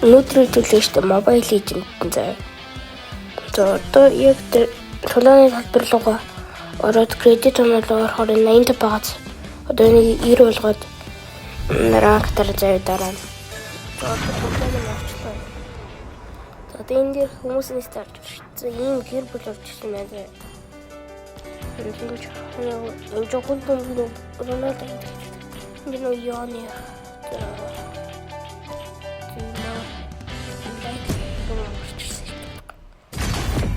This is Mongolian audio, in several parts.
Өнөөдрийн төлөө штэ Mobile Legends заа. За одоо яг тулааны талбар руугаа ороод кредит онолоор орохоор 80 багц. Одоо энийг 90 болгоод ранктар заяа дараа. За одоо тулааны авчлаа. За одоо энэ дээр хүмүүсээс тарж байна. Ийм гэр бүл орж ирсэн байна. Энэ жоохон юм Рональд энэ яаны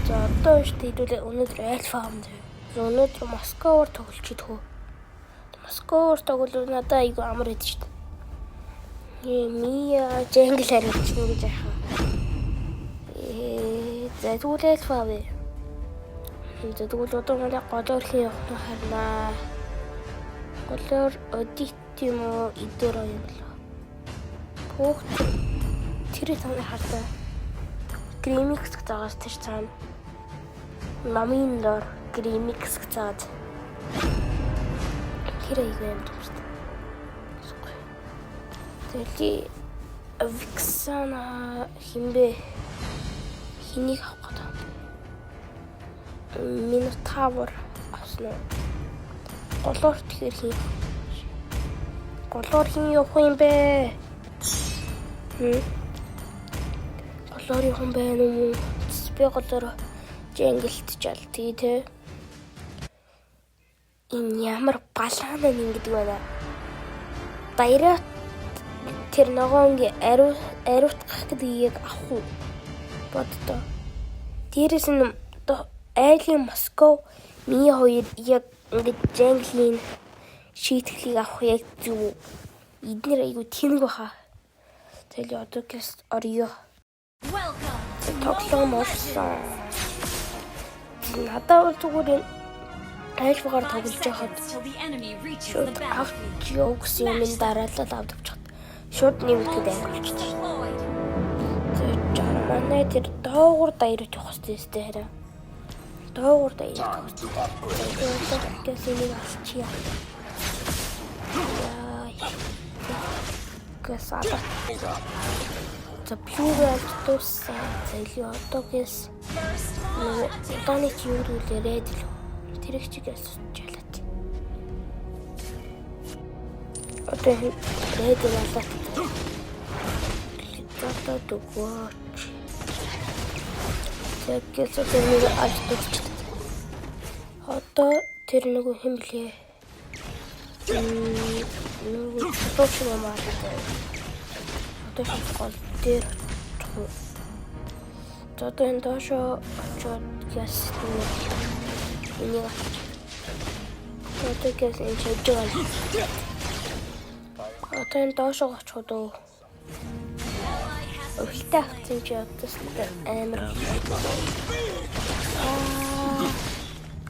за одоо штэ хэдүүлээ өнөөдөр альфа амд. Өнөөдөр Москвоор тоглож идэх. Москвоор тоглол надад айгу амар идэв штэ. Мия дженгл харилцсан гэж яхаа. За тэгвэл альфа авъя. За тэгвэл одоо манай голоор хий явах нь харнаа. Голоор одит юм уу идээр юм болоо. Бүх тэр тань хартаа. Гримикс гэж байгаас тэр цаана. Намын дор гримикс гэж цаад. Тэр айгүй юм шүү дээ. Тэли Виксана химбэ хэнийг авах гэдэг. Минотавр авсан уу? Голоор тэгэхээр хий. Голоор хий явах юм бэ? Голоор явах юм байна уу? Би голоор жингэлт жал тий. Энэ ямар балаана ингэдэг байна. Баяраа тэр ногоонгийн ариутгах гэдгийг авах уу? Боддоо. Дээрээс нь айлын Москов ми хоёр яг ингээд жинглийн шийтгэлийг авах яг зүг. Эднэр айгу тэнэг баха. Тэгэл одоо гэс орё. Тоглоом олсон. Надад зүгээр айлфгаар тоглож байхад шууд авч явах юм дараалал авдаг. Шууд нэмэлтэд ангилчихсан. Тэр манай тэр доогуур даяарч явах хэрэгтэй хараа. Доогуур даяарч явах хэрэгтэй. Гэс энийг алчия. Гэс алаа. За пюрал тусаа зэлё одоо гэс таны чиүрүүлээ рэд л тэр их чигээс жалаад. Одоо рэд болоод одоо дугаач. Тэгээс одоо нэг аль дурч. Одоо тэр нэг хэм блэ. Нэг тооч юм аа. Одоо гол дээр одоо энэ доошо очоод гэс энийг одоо гэс энэ чижээл одоо энэ доошо очиход өвөлтэй авсан чи одоос амар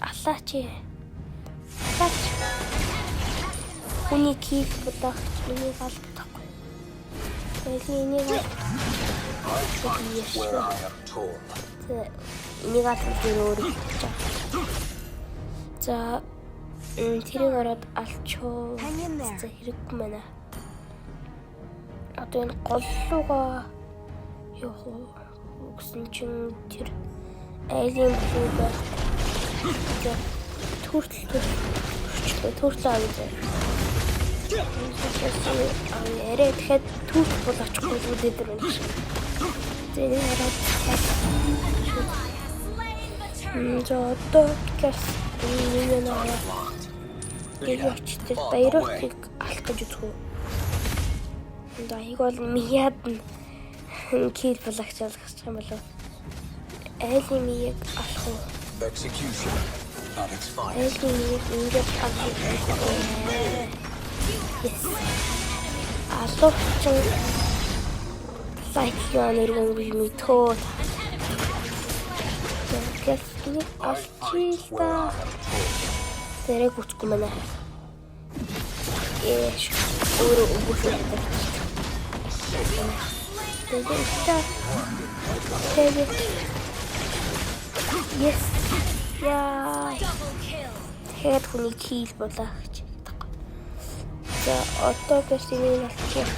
алаач хүний кип бодох энийг алдаг. Энийг өөр. За тэрийг ороод алчуу. За хэрэггүй байна. Одоо энэ гол руугаа явах гэсэн чинь тэр айлын бүлэг төртөл авъя. Арай дахиад түүх бол очихгүй үлдээд байна. Тэгээд хараад за одоо гэс энэ нэг очтой баярыг алах гэж үзэх үү. Энийг бол мияд кил балагч алгах юм болов. Айлын мийг алах уу? Айлын мийг ингээд алах. Алуучин сайклон өргөн мэдхөө. Гэсний алчилта. Тэрэг үчгүй мэнэ. Өөрөө өгөх юм. Тэгээд yes. Яа. Тэгээд хүний кил болооч. За одоо гэс энийг алчих.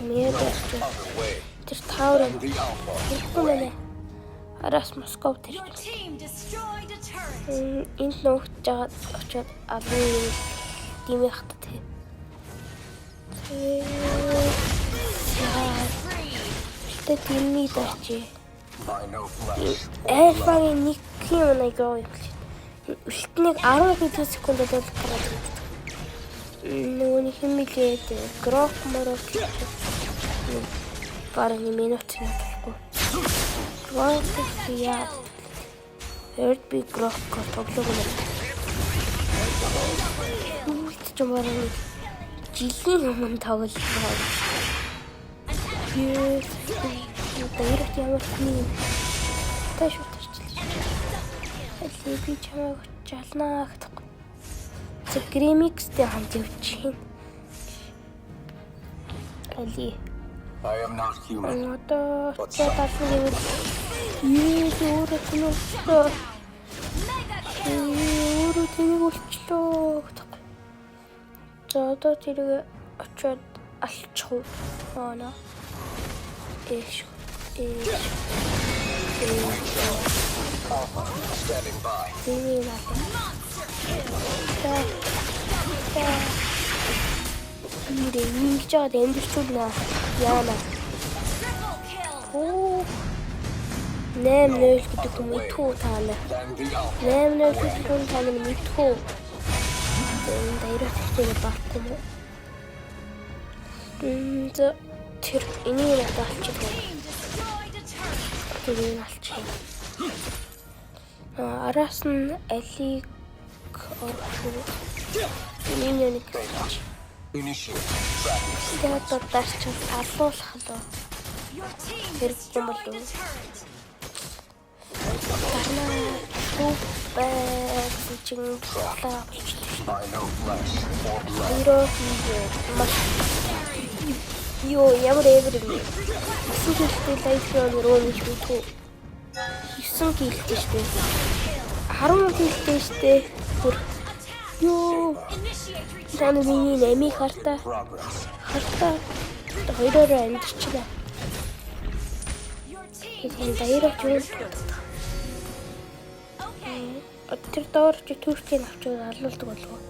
Мэрэ тэр таавар хэрэггүй мэнэ. Араас Москов тэр. Энд нөхөж жаад очиод алын димээ хата тий. Тэ тимний дачи. Альфагийн нэг юм нэг гоё. Үлтнийг 12 секундд бол гараад ирдэг. Нүуний хэмилээд грок морок барны минут надахгүй. Грок яа. Эрд би грок тоглох юм. Үлт чамаараа жилийн өмнө тоглолоо. Дээрх ямар тийм тааш утарчлаа. Аль би чамайг чалнаа гэдэг. Тэг гремикстэй хамт явчихин. Али. I am not human. Одоо цааталсан юм. Өөрөө тэнүүлээ. Өөрөө тэнүүлчлөө. За одоо тэрийг очиод алчих уу? Оноо. Standing by. Ингэж жаад эндэрчүүлнэ. Яана. Оо. 8-0 гэдэг юм итгүү таана. 8-0 гэдэг юм таана итгүү. Энэ дээрх хэвчээ баггүй юм. Тэр энийг даалчих. Тэрийг алчих. Араас нь алиг орох. Энэ нэг тэгээд даарч алуулах л. Хэрэггүй юм болов уу? Йоо, ямар эвэр юм. Сүүлдээ лайфрон руу нэгтүү. 9 гэлтэй штэ. 10 гэлтэй штэ. Йоо. Таны миний нами харта. Хоёроор амьдчихлаа. Энэ дайрах юм. Тэр доорч Туркийн авчид алуулдаг болов.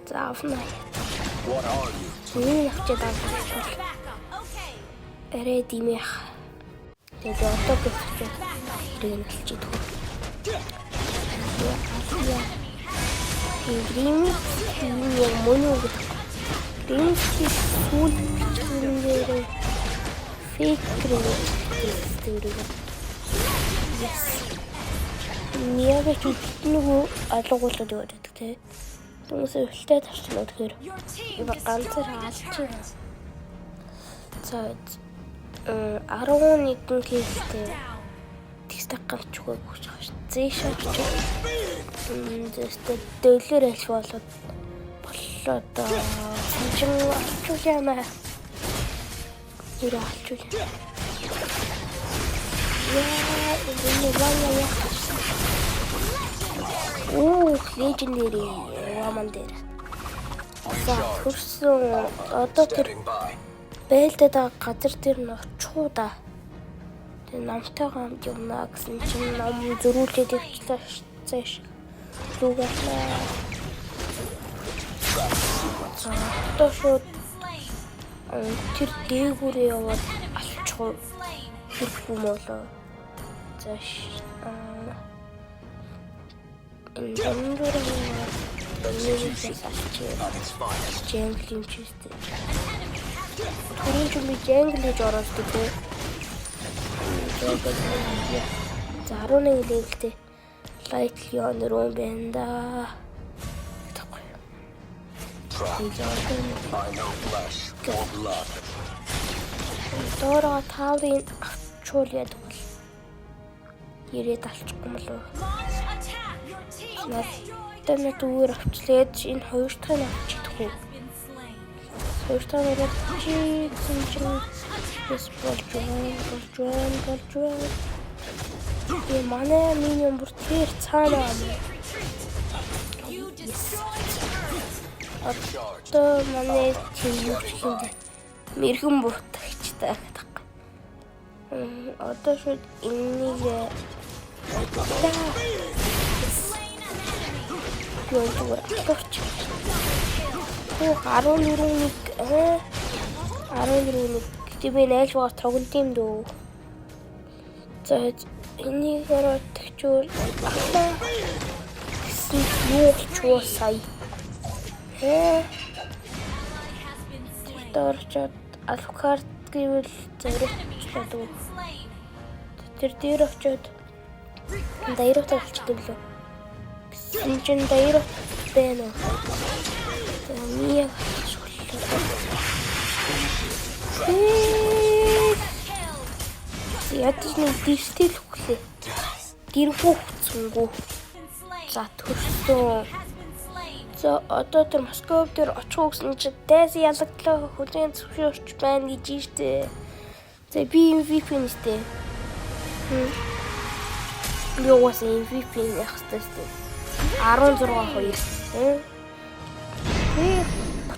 За авна. Миний авчид алуулдаг. Арай димэх. Тэгээд одоо гэвч хэрэг алчид. Грим яг моно гэдэг. Гримский сүүл бичгүүрээр фейк гэдэг. Yes. Нияга чүтнэгөө алгуулад байдаг те. Түнс өвлтэй тарчнаа тэгэхээр ганцаар алчих. За 11 гэлтэй текст гарч өгөх гэж байна шүү. Зээш очиж. Тэстэ дөлөр аль болоод санчин алчгүй юмаа. Ирээ алчгүй. Яа, энэ ваа. Оо, legendary woman дээр. За, хүрсэн одоо тэр бэлдэд газар дээр нь очихуу да. Тэр намтай хамт юмнаа гэсэн чинь ном зөрүүлээд ирчихлээ цааш. Лугатлаа. За, одоо шууд тэр дээгүүрээ яваад алчихуу. Хэрэггүй болоо. Зааш. Энэ Дженгл юм чи үстэй. Түрүүн ч би дженгл гэж оролдог те. За 11 левелтэй лайт лион руу байна да. Тэгэхгүй. Дороо тавын авчуул яадаг бол. Ирээд алчихгүй юм лөө. Надад зүгээр авчлаад энэ хоёр дахь нь авчихгүй. Хоёр дахь нь авчихсан чинь болжоо. И манай миньон бүр тэр цаана юм. Одоо манай тийм юм мэрхэн буутах хэрэгтэй гэх. Одоо шууд энийг юу зүгээр авч. 14 гэдэг би найлшгүй тоглолт юм дөө. За энийг оротчихвол юу болчихвол сая. Дорчод алфкарт гэвэл зоригчлоо. Тэр дээр очиод дайрот болчихсон лөө. Гэсэн чинь дайрот байна. Мия ядаж нэг дистил хүлээ. Гэр бүхцэнгүү. За төрсөн. За одоо тэр Москов дээр очих гэсэн чинь дайс ялагдлаа хүлээн зөвшөөрч байна гэж штэ. За би MVP нэстэй. Юугаас MVP нэх хэвчээ. 16-2.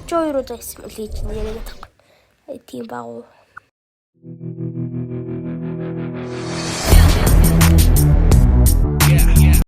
32 удаа эсвэл хийж нэрээ гэдэг. Тийм баг уу.